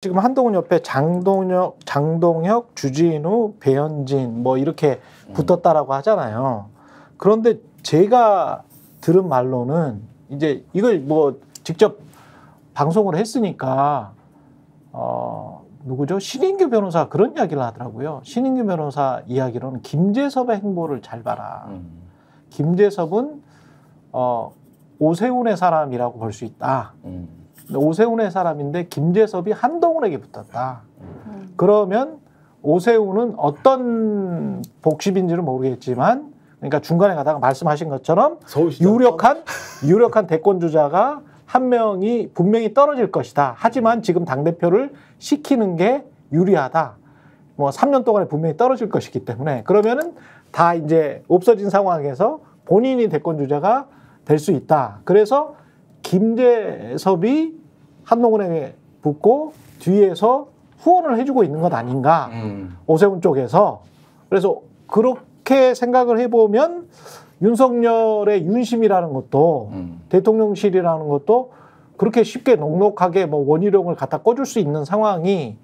지금 한동훈 옆에 장동혁, 주진우, 배현진 뭐 이렇게 붙었다라고 하잖아요. 그런데 제가 들은 말로는 이제 이걸 뭐 직접 방송을 했으니까 누구죠? 신인규 변호사 그런 이야기를 하더라고요. 신인규 변호사 이야기로는 김재섭의 행보를 잘 봐라. 김재섭은 오세훈의 사람이라고 볼 수 있다. 오세훈의 사람인데 김재섭이 한동훈에게 붙었다. 그러면 오세훈은 어떤 복심인지는 모르겠지만, 그러니까 중간에 가다가 말씀하신 것처럼 유력한 대권 주자가 한 명이 분명히 떨어질 것이다. 하지만 지금 당대표를 시키는 게 유리하다. 뭐 3년 동안에 분명히 떨어질 것이기 때문에 그러면은 다 이제 없어진 상황에서 본인이 대권 주자가 될 수 있다. 그래서 김재섭이 한동훈에게 붙고 뒤에서 후원을 해주고 있는 것 아닌가. 오세훈 쪽에서. 그래서 그렇게 생각을 해보면 윤석열의 윤심이라는 것도 대통령실이라는 것도 그렇게 쉽게 넉넉하게 뭐 원희룡을 갖다 꽂을 수 있는 상황이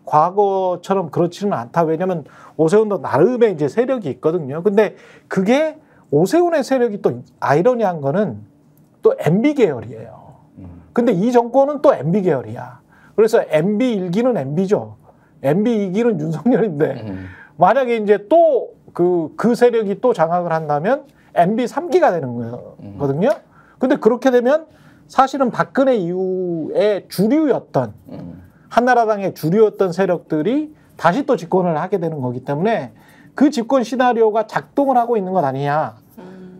과거처럼 그렇지는 않다. 왜냐하면 오세훈도 나름의 이제 세력이 있거든요. 근데 그게 오세훈의 세력이 또 아이러니한 거는 또 MB 계열이에요. 근데 이 정권은 또 MB 계열이야. 그래서 MB 1기는 MB죠. MB 2기는 윤석열인데 만약에 이제 또 그 세력이 또 장악을 한다면 MB 3기가 되는 거거든요. 근데 그렇게 되면 사실은 박근혜 이후에 주류였던 한나라당의 주류였던 세력들이 다시 또 집권을 하게 되는 거기 때문에 그 집권 시나리오가 작동을 하고 있는 것 아니냐.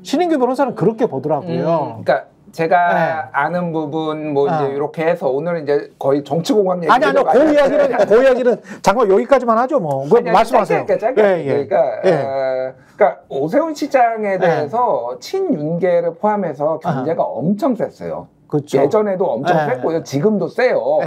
신인규 변호사는 그렇게 보더라고요. 그러니까 제가 아는 부분 뭐 이제 이렇게 해서 오늘은 이제 거의 정치공학 얘기. 아니요. 그 이야기는 잠깐 여기까지만 하죠 뭐. 말씀하세요. 짧게. 그러니까 오세훈 시장에 대해서 친윤계를 포함해서 견제가 엄청 셌어요. 그렇죠. 예전에도 엄청 셌고요. 지금도 세요.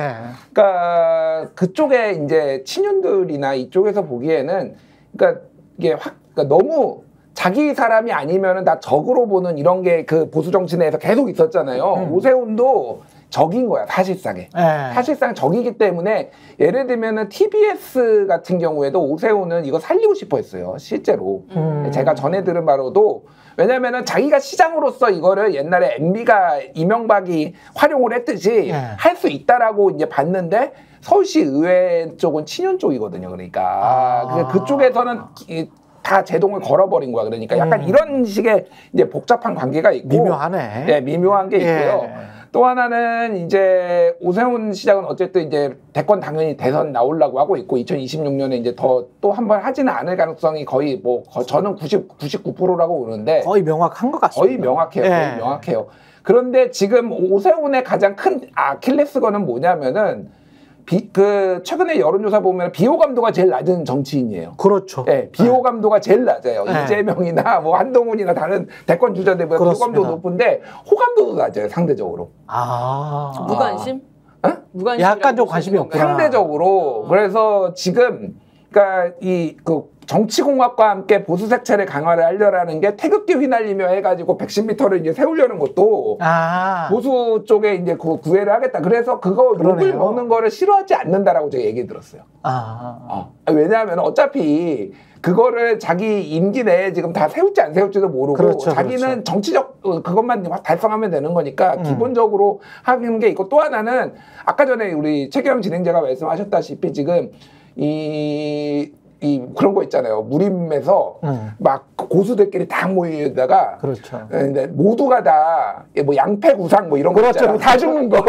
그러니까 그쪽에 이제 친윤들이나 이쪽에서 보기에는 그러니까 이게 그러니까 너무 자기 사람이 아니면은 다 적으로 보는 이런 게 그 보수 정치 내에서 계속 있었잖아요. 오세훈도 적인 거야, 사실상에. 사실상 적이기 때문에 예를 들면은 TBS 같은 경우에도 오세훈은 이거 살리고 싶어 했어요, 실제로. 제가 전에 들은 바로도 왜냐면은 자기가 시장으로서 이거를 옛날에 MB가 이명박이 활용을 했듯이 할 수 있다라고 이제 봤는데 서울시 의회 쪽은 친윤 쪽이거든요, 그러니까. 그쪽에서는 다 제동을 걸어버린 거야. 그러니까 약간 이런 식의 이제 복잡한 관계가 있고. 미묘하네. 네, 미묘한 게 있고요. 또 하나는 이제 오세훈 시장은 어쨌든 이제 대권 당연히 대선 나오려고 하고 있고 2026년에 이제 또 한 번 하지는 않을 가능성이 거의 뭐 저는 99%라고 보는데 거의 명확한 것 같습니다. 거의 명확해요. 거의 명확해요. 그런데 지금 오세훈의 가장 큰 아킬레스건은 뭐냐면은 최근에 여론조사 보면 비호감도가 제일 낮은 정치인이에요. 그렇죠. 네, 비호감도가 제일 낮아요. 이재명이나 뭐 한동훈이나 다른 대권 주자들보다 비호감도 높은데 호감도도 낮아요, 상대적으로. 무관심? 무관심. 약간 좀 관심이 없구나. 상대적으로. 그래서 지금 그러니까 정치공학과 함께 보수 색채를 강화를 하려라는 게 태극기 휘날리며 해가지고 110m를 이제 세우려는 것도 보수 쪽에 이제 구애를 하겠다. 그래서 그거 욕을 먹는 거를 싫어하지 않는다라고 제가 얘기 들었어요. 왜냐하면 어차피 그거를 자기 임기 내에 지금 다 세울지 안 세울지도 모르고 자기는 정치적 그것만 달성하면 되는 거니까 기본적으로 하는 게 있고 또 하나는 아까 전에 우리 최경영 진행자가 말씀하셨다시피 지금 그런 거 있잖아요. 무림에서 막 고수들끼리 다 모이다가 근데 모두가 다 뭐 양패구상 뭐 이런 거 있잖아요. 다 죽는 거.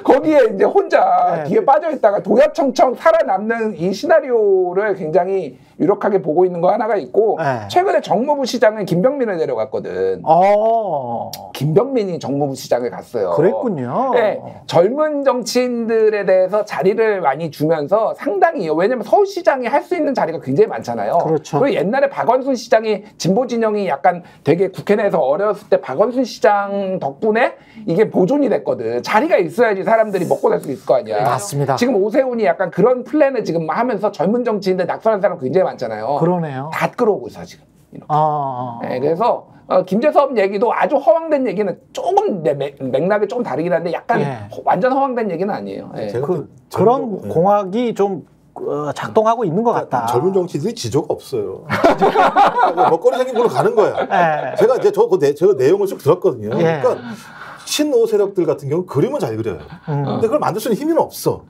거기에 이제 혼자 뒤에 빠져 있다가 도야청청 살아남는 이 시나리오를 굉장히 유력하게 보고 있는 거 하나가 있고 최근에 정무부 시장은 김병민을 데려갔거든. 김병민이 정무부 시장을 갔어요. 그랬군요. 네, 젊은 정치인들에 대해서 자리를 많이 주면서 상당히 왜냐면 서울시장이 할 수 있는 자리가 굉장히 많잖아요. 그리고 옛날에 박원순 시장이 진보 진영이 약간 되게 국회 내에서 어려웠을 때 박원순 시장 덕분에 이게 보존이 됐거든. 자리가 있어야지 사람들이 먹고 살 수 있을 거 아니야. 맞습니다. 지금 오세훈이 약간 그런 플랜을 지금 하면서 젊은 정치인들 낙선한 사람 굉장히 많잖아요. 그러네요. 다 끌어오고 있어 지금. 네, 그래서 김재섭 얘기도 아주 허황된 얘기는 조금 맥락이 조금 다르긴 한데 약간 완전 허황된 얘기는 아니에요. 예. 그런 공학이 좀 작동하고 있는 것 같다. 젊은 정치인들이 지조가 없어요. 먹거리 생긴 걸로 가는 거야. 제가 이제 제가 내용을 쭉 들었거든요. 그러니까 친노 세력들 같은 경우 그림은 잘 그려요. 근데 그걸 만들 수 있는 힘은 없어.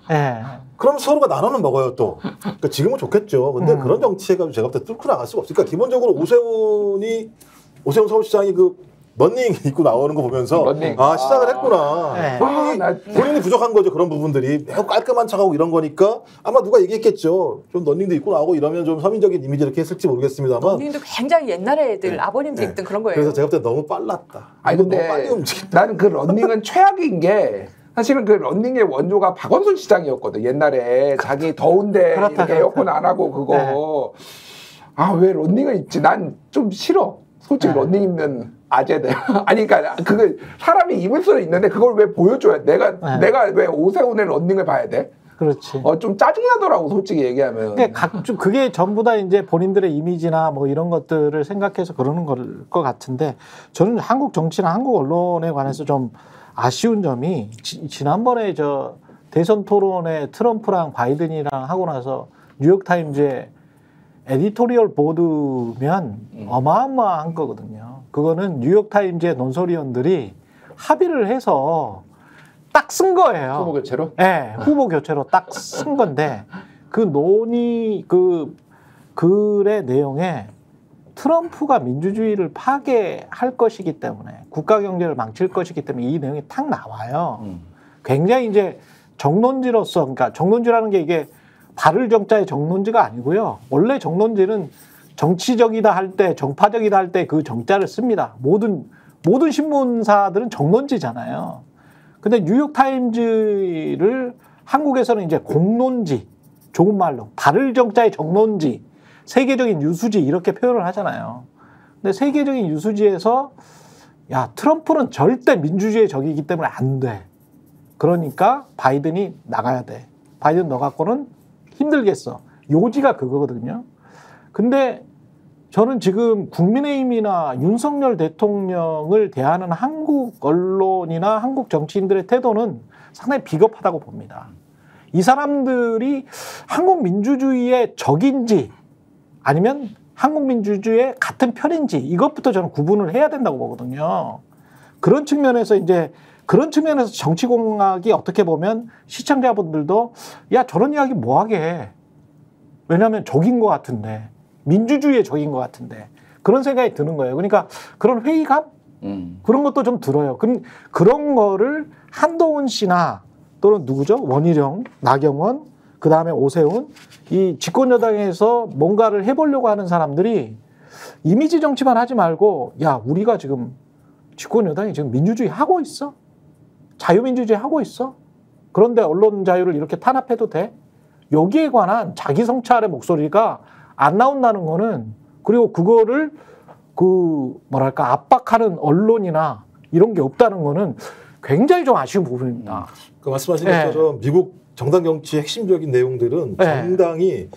그럼 서로가 나눠는 먹어요 또. 그러니까 지금은 좋겠죠. 근데 그런 정치해가지고 제가 볼 때 뚫고 나갈 수가 없으니까 기본적으로 오세훈 서울시장이 그 런닝 입고 나오는 거 보면서 시작을 했구나. 본인이 부족한 거죠. 그런 부분들이 매우 깔끔한 척하고 이런 거니까 아마 누가 얘기했겠죠. 좀 런닝도 입고 나오고 이러면 좀 서민적인 이미지 이렇게 했을지 모르겠습니다만. 런닝도 굉장히 옛날에 애들 아버님들 입던 그런 거예요. 그래서 제가 볼 때 너무 빨랐다. 아니 근데 너무 빨리 움직였다. 나는 그 런닝은 최악인 게 사실은 그 런닝의 원조가 박원순 시장이었거든. 옛날에 자기 더운데 이렇게 에어컨 안 하고 그거. 왜 런닝을 입지? 난 좀 싫어. 솔직히 런닝 입는 아재들. 아니, 그러니까 그걸 사람이 입을 수는 있는데 그걸 왜 보여줘야 돼? 내가 왜 오세훈의 런닝을 봐야 돼? 그렇지. 좀 짜증나더라고, 솔직히 얘기하면. 그게 전부 다 이제 본인들의 이미지나 뭐 이런 것들을 생각해서 그러는 걸 것 같은데 저는 한국 정치나 한국 언론에 관해서 좀 아쉬운 점이 지난번에 대선 토론에 트럼프랑 바이든이랑 하고 나서 뉴욕타임즈에 에디토리얼 보도면 어마어마한 거거든요. 그거는 뉴욕타임즈의 논설위원들이 합의를 해서 딱 쓴 거예요. 후보 교체로? 네, 후보 교체로 딱 쓴 건데 그 글의 내용에 트럼프가 민주주의를 파괴할 것이기 때문에 국가 경제를 망칠 것이기 때문에 이 내용이 탁 나와요. 굉장히 이제 정론지로서, 그러니까 정론지라는 게 이게 발을 정자의 정론지가 아니고요. 원래 정론지는 정치적이다 할 때, 정파적이다 할 때 그 정자를 씁니다. 모든 신문사들은 정론지잖아요. 근데 뉴욕타임즈를 한국에서는 이제 공론지, 좋은 말로 발을 정자의 정론지, 세계적인 유수지 이렇게 표현을 하잖아요. 근데 세계적인 유수지에서 트럼프는 절대 민주주의의 적이기 때문에 안 돼. 그러니까 바이든이 나가야 돼. 바이든 너 갖고는 힘들겠어. 요지가 그거거든요. 근데 저는 지금 국민의힘이나 윤석열 대통령을 대하는 한국 언론이나 한국 정치인들의 태도는 상당히 비겁하다고 봅니다. 이 사람들이 한국 민주주의의 적인지 아니면 한국 민주주의의 같은 편인지 이것부터 저는 구분을 해야 된다고 보거든요. 그런 측면에서 정치공학이 어떻게 보면 시청자분들도 저런 이야기 뭐하게 왜냐하면 적인 것 같은데 민주주의의 적인 것 같은데 그런 생각이 드는 거예요. 그러니까 그런 회의감 그런 것도 좀 들어요. 그런 거를 한동훈 씨나 또는 누구죠? 원희룡, 나경원, 그 다음에 오세훈 이 집권여당에서 뭔가를 해보려고 하는 사람들이 이미지 정치만 하지 말고 우리가 지금 집권여당이 지금 민주주의 하고 있어? 자유민주주의 하고 있어? 그런데 언론 자유를 이렇게 탄압해도 돼? 여기에 관한 자기 성찰의 목소리가 안 나온다는 거는 그리고 그거를 압박하는 언론이나 이런 게 없다는 거는 굉장히 좀 아쉬운 부분입니다. 말씀하신 것처럼 미국 정당 정치의 핵심적인 내용들은 정당이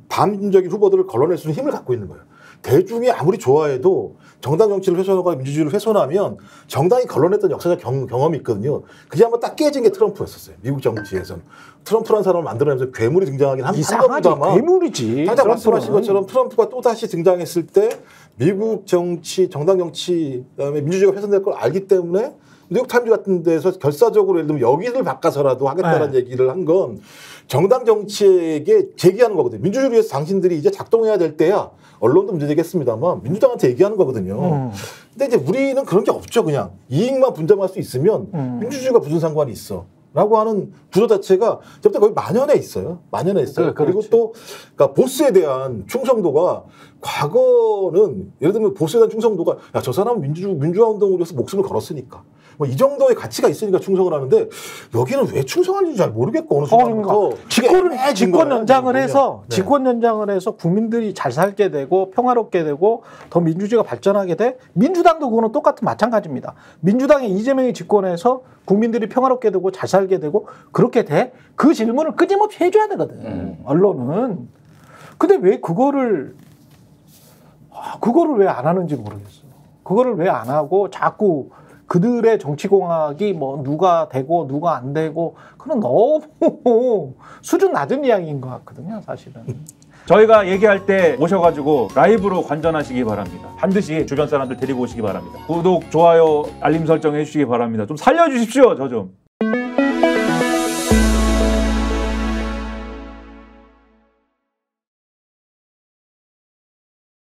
반민주적인 후보들을 걸러낼 수 있는 힘을 갖고 있는 거예요. 대중이 아무리 좋아해도 정당 정치를 훼손하거나 민주주의를 훼손하면 정당이 걸러냈던 역사적 경험이 있거든요. 그게 한번 딱 깨진 게 트럼프였었어요. 미국 정치에서는. 트럼프라는 사람을 만들어내면서 괴물이 등장하긴 한 겁니다만 괴물이지. 당장 말씀하신 것처럼 트럼프가 또다시 등장했을 때 미국 정치, 정당 정치, 그다음에 민주주의가 훼손될 걸 알기 때문에 뉴욕타임즈 같은 데서 결사적으로 예를 들면 여기를 바꿔서라도 하겠다는 얘기를 한 건 정당 정치에게 제기하는 거거든요. 민주주의를 위해서 당신들이 이제 작동해야 될 때야 언론도 문제되겠습니다만 민주당한테 얘기하는 거거든요. 근데 이제 우리는 그런 게 없죠. 그냥 이익만 분담할 수 있으면 민주주의가 무슨 상관이 있어. 라고 하는 구조 자체가 저부터 거의 만연해 있어요. 만연해 있어요. 그리고 또 그러니까 보스에 대한 충성도가 과거는 예를 들면 보스에 대한 충성도가 저 사람은 민주화 운동을 위해서 목숨을 걸었으니까 뭐 이 정도의 가치가 있으니까 충성을 하는데 여기는 왜 충성하는지 잘 모르겠고 어느 순간부터 집권 연장을 해서 집권 연장을 해서 국민들이 잘 살게 되고 평화롭게 되고 더 민주주의가 발전하게 돼. 민주당도 그거는 똑같은 마찬가지입니다. 민주당이 이재명이 집권해서 국민들이 평화롭게 되고 잘 살게 되고 그렇게 돼. 그 질문을 끊임없이 해줘야 되거든. 언론은. 근데 왜 그거를 그거를 왜 안 하는지 모르겠어요. 그거를 왜 안 하고 자꾸 그들의 정치공학이 뭐 누가 되고 누가 안 되고 그건 너무 수준 낮은 이야기인 것 같거든요, 사실은. 저희가 얘기할 때 오셔가지고 라이브로 관전하시기 바랍니다. 반드시 주변 사람들 데리고 오시기 바랍니다. 구독, 좋아요, 알림 설정 해주시기 바랍니다. 좀 살려주십시오, 저 좀.